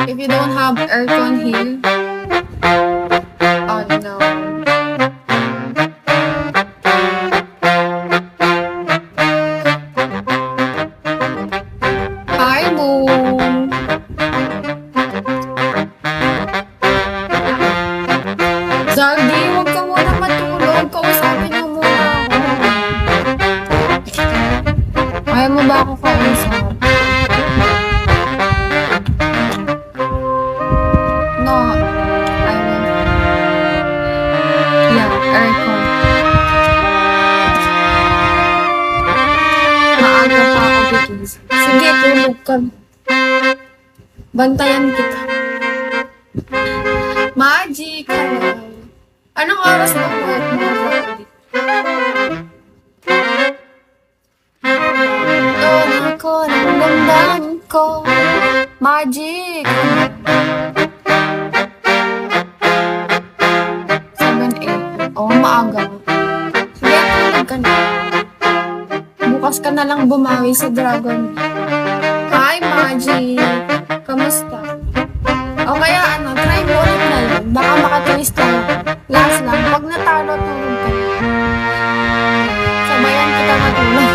If you don't have aircon here, oh no. Hi, Moon. Zaldi, huwag ka muna matulog. Kausapin mo muna ako. Ayaw mo ba ako kausap? No, I mean, yeah, aircon. Maaga pa ako gigising. Sige, tulog ka. Bantayan kita. Magic! Hello. Anong oras ba work mo, Zaldi? Doon ako ng damdamin ko. Magic! 7 a.m. Oh, maaga. Sige, tulog ka na. Bukas ka na lang bumawi sa Dragon. Hi, Magic! Kamusta? O kaya try mo ulit na lang. Baka makatwist lang. Last lang. Pag natalo, tulog ka. Sabayan kita matulog.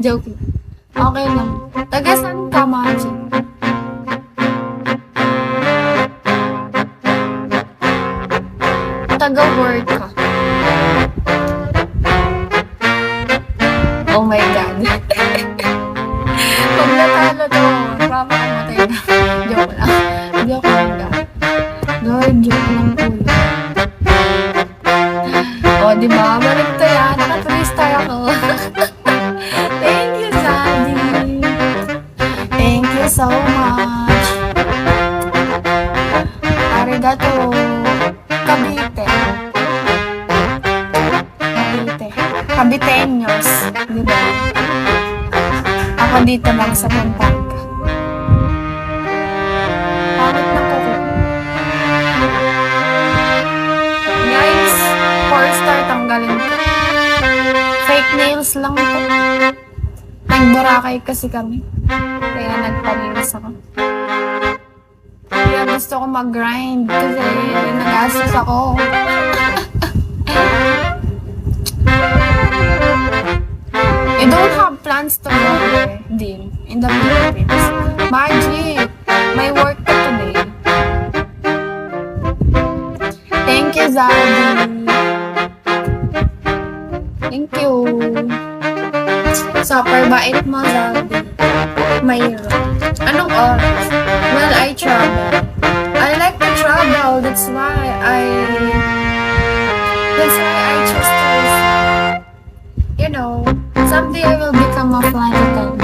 Joke. Okay lang. Taga saan ka, Magic? Taga-work ka. Oh my God. Pag natalo to, papakamatay na. Joke lang. Joke lang ka. Lord, joke lang po. O, diba? Balik to yan. Naka-freestyle ako. Thank you, Zaldi. Thank you so much. Arigato. Cavite. Cavite. Caviteños. Diba? Ako dito lang sa Pampanga. Pangit na ko. Guys, 4-star tanggalin ko. Fake nails lang to. Nag-Boracay kasi kami. Kaya nagpalinis ako. Kaya gusto ko mag-grind kasi nagastos ako. You don't have plans to go there, din, in the Philippines. Magic! May work ka today. Thank you, Zaldi. Thank you. Super bait mo, Zaldi. Mayroon. Anong oras? Well, I travel. I like to travel. That's why I choose to, someday I will become a flight attendant.